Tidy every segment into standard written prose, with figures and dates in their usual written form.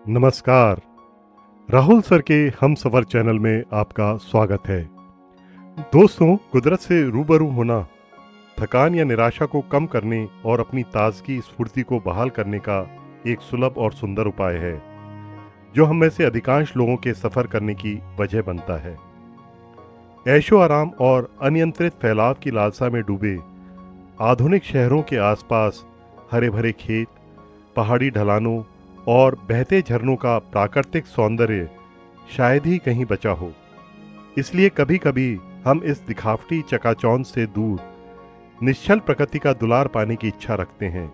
नमस्कार। राहुल सर के हम सफ़र चैनल में आपका स्वागत है। दोस्तों, कुदरत से रूबरू होना थकान या निराशा को कम करने और अपनी ताजगी स्फूर्ति को बहाल करने का एक सुलभ और सुंदर उपाय है, जो हम में से अधिकांश लोगों के सफ़र करने की वजह बनता है। ऐशो आराम और अनियंत्रित फैलाव की लालसा में डूबे आधुनिक शहरों के आसपास हरे भरे खेत, पहाड़ी ढलानों और बहते झरनों का प्राकृतिक सौंदर्य शायद ही कहीं बचा हो। इसलिए कभी कभी हम इस दिखावटी चकाचौंध से दूर निश्चल प्रकृति का दुलार पाने की इच्छा रखते हैं।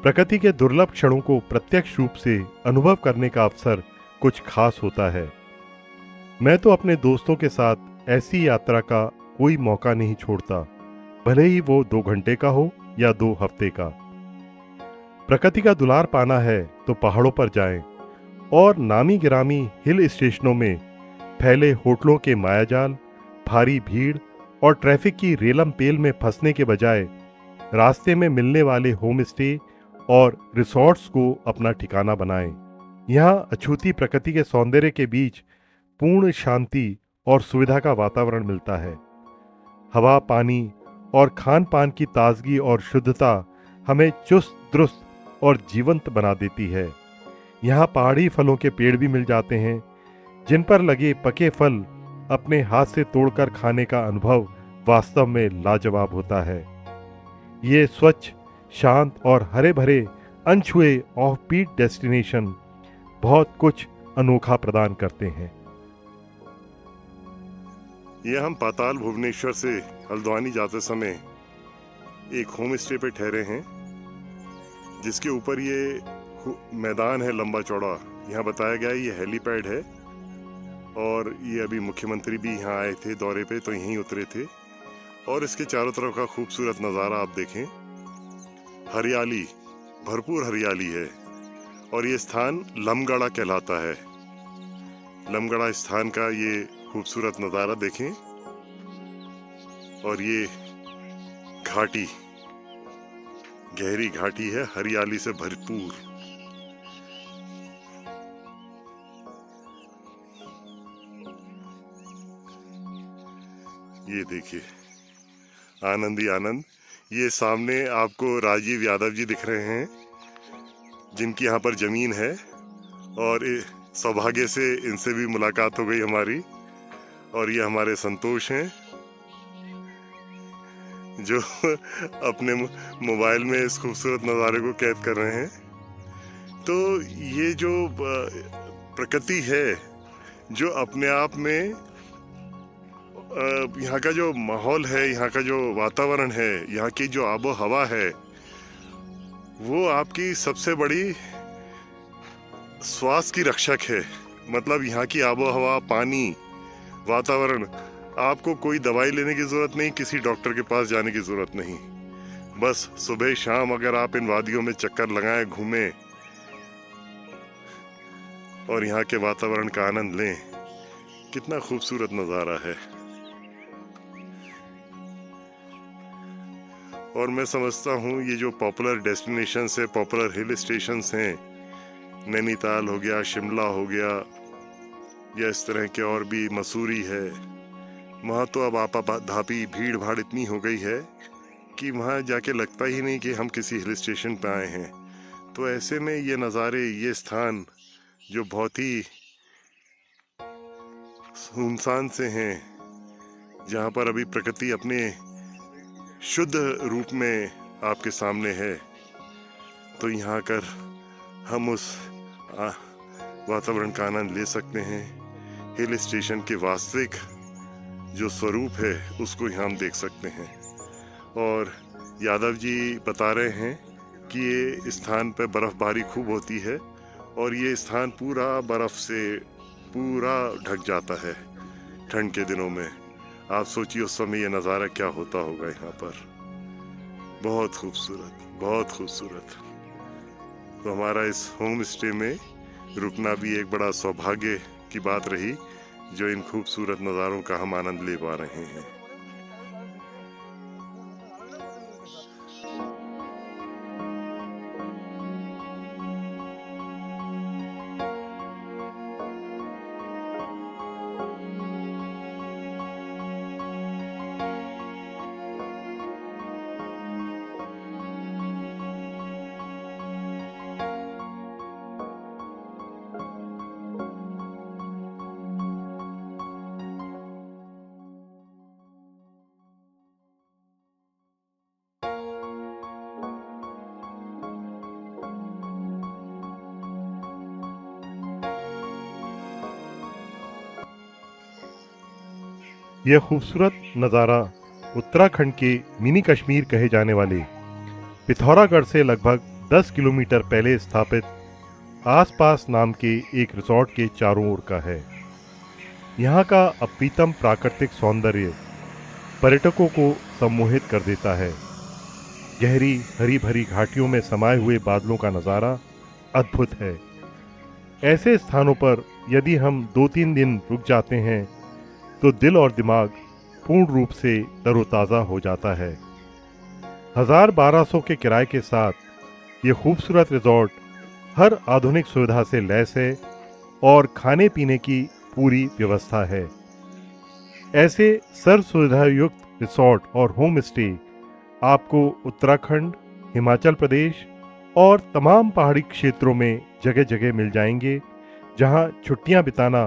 प्रकृति के दुर्लभ क्षणों को प्रत्यक्ष रूप से अनुभव करने का अवसर कुछ खास होता है। मैं तो अपने दोस्तों के साथ ऐसी यात्रा का कोई मौका नहीं छोड़ता, भले ही वो 2 घंटे का हो या 2 हफ्ते का। प्रकृति का दुलार पाना है तो पहाड़ों पर जाएं और नामी गिरामी हिल स्टेशनों में फैले होटलों के मायाजाल, भारी भीड़ और ट्रैफिक की रेलम पेल में फंसने के बजाय रास्ते में मिलने वाले होम स्टे और रिसॉर्ट्स को अपना ठिकाना बनाएं। यहाँ अछूती प्रकृति के सौंदर्य के बीच पूर्ण शांति और सुविधा का वातावरण मिलता है। हवा, पानी और खान पान की ताजगी और शुद्धता हमें चुस्त दुरुस्त और जीवंत बना देती है। यहाँ पहाड़ी फलों के पेड़ भी मिल जाते हैं, जिन पर लगे पके फल अपने हाथ से तोड़कर खाने का अनुभव वास्तव में लाजवाब होता है। ये स्वच्छ, शांत और हरे भरे अनछुए ऑफ बीट डेस्टिनेशन बहुत कुछ अनोखा प्रदान करते हैं। ये हम पाताल भुवनेश्वर से हल्द्वानी जाते समय एक होम स्टे पे ठहरे हैं, जिसके ऊपर ये मैदान है लंबा चौड़ा। यहाँ बताया गया है ये हेलीपैड है और ये अभी मुख्यमंत्री भी यहाँ आए थे दौरे पे, तो यहीं उतरे थे। और इसके चारों तरफ का खूबसूरत नज़ारा आप देखें, हरियाली, भरपूर हरियाली है। और ये स्थान लमगढ़ा कहलाता है। लमगढ़ा स्थान का ये खूबसूरत नज़ारा देखें। और ये घाटी, गहरी घाटी है, हरियाली से भरपूर। ये देखिए, आनंद ही आनंद। ये सामने आपको राजीव यादव जी दिख रहे हैं, जिनकी यहाँ पर जमीन है, और सौभाग्य से इनसे भी मुलाकात हो गई हमारी। और ये हमारे संतोष हैं, जो अपने मोबाइल में इस खूबसूरत नज़ारे को कैद कर रहे हैं। तो ये जो प्रकृति है, जो अपने आप में यहाँ का जो माहौल है, यहाँ का जो वातावरण है, यहाँ की जो आबो हवा है, वो आपकी सबसे बड़ी स्वास्थ्य की रक्षक है। मतलब यहाँ की आबो हवा, पानी, वातावरण, आपको कोई दवाई लेने की ज़रूरत नहीं, किसी डॉक्टर के पास जाने की ज़रूरत नहीं। बस सुबह शाम अगर आप इन वादियों में चक्कर लगाएं, घूमें और यहाँ के वातावरण का आनंद लें, कितना खूबसूरत नज़ारा है। और मैं समझता हूँ ये जो पॉपुलर डेस्टिनेशंस है, पॉपुलर हिल स्टेशंस हैं, नैनीताल हो गया, शिमला हो गया, या इस तरह के और भी, मसूरी है, वहाँ तो अब आपाधापी भीड़ भाड़ इतनी हो गई है कि वहाँ जाके लगता ही नहीं कि हम किसी हिल स्टेशन पे आए हैं। तो ऐसे में ये नज़ारे, ये स्थान जो बहुत ही सुनसान से हैं, जहाँ पर अभी प्रकृति अपने शुद्ध रूप में आपके सामने है, तो यहाँ कर हम उस वातावरण का आनंद ले सकते हैं। हिल स्टेशन के वास्तविक जो स्वरूप है उसको यहाँ हम देख सकते हैं। और यादव जी बता रहे हैं कि ये स्थान पर बर्फबारी खूब होती है और ये स्थान पूरा बर्फ से पूरा ढक जाता है ठंड के दिनों में। आप सोचिए उस समय ये नज़ारा क्या होता होगा यहाँ पर। बहुत खूबसूरत, बहुत खूबसूरत। तो हमारा इस होम स्टे में रुकना भी एक बड़ा सौभाग्य की बात रही, जो इन खूबसूरत नज़ारों का हम आनंद ले पा रहे हैं। यह खूबसूरत नज़ारा उत्तराखंड के मिनी कश्मीर कहे जाने वाले पिथौरागढ़ से लगभग 10 किलोमीटर पहले स्थापित आसपास नाम के एक रिसोर्ट के चारों ओर का है। यहाँ का अप्रीतम प्राकृतिक सौंदर्य पर्यटकों को सम्मोहित कर देता है। गहरी हरी भरी घाटियों में समाये हुए बादलों का नज़ारा अद्भुत है। ऐसे स्थानों पर यदि हम 2-3 दिन रुक जाते हैं तो दिल और दिमाग पूर्ण रूप से तरोताज़ा हो जाता है। 1200 के किराए के साथ ये खूबसूरत रिजॉर्ट हर आधुनिक सुविधा से लैस है और खाने पीने की पूरी व्यवस्था है। ऐसे सर्व सुविधा युक्त रिसॉर्ट और होम स्टे आपको उत्तराखंड, हिमाचल प्रदेश और तमाम पहाड़ी क्षेत्रों में जगह जगह मिल जाएंगे, जहां छुट्टियां बिताना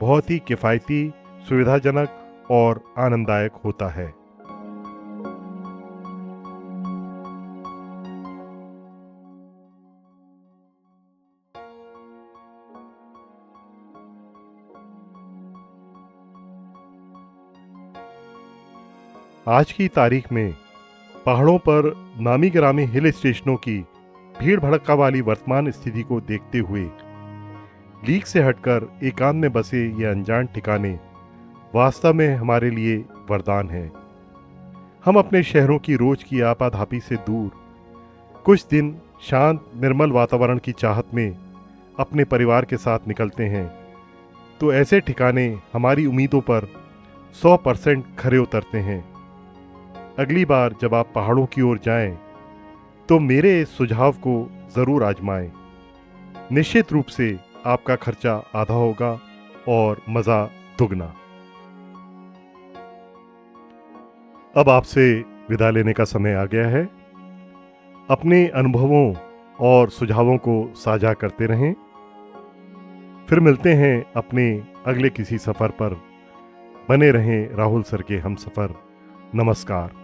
बहुत ही किफ़ायती, सुविधाजनक और आनंददायक होता है। आज की तारीख में पहाड़ों पर नामी गिरामी हिल स्टेशनों की भीड़ भड़का वाली वर्तमान स्थिति को देखते हुए लीक से हटकर एकांत में बसे ये अनजान ठिकाने वास्तव में हमारे लिए वरदान हैं। हम अपने शहरों की रोज की आपाधापी से दूर कुछ दिन शांत निर्मल वातावरण की चाहत में अपने परिवार के साथ निकलते हैं तो ऐसे ठिकाने हमारी उम्मीदों पर 100% खरे उतरते हैं। अगली बार जब आप पहाड़ों की ओर जाएं तो मेरे इस सुझाव को ज़रूर आजमाएं। निश्चित रूप से आपका खर्चा आधा होगा और मज़ा दुगना। अब आपसे विदा लेने का समय आ गया है। अपने अनुभवों और सुझावों को साझा करते रहें। फिर मिलते हैं अपने अगले किसी सफ़र पर। बने रहें राहुल सर के हमसफ़र। नमस्कार।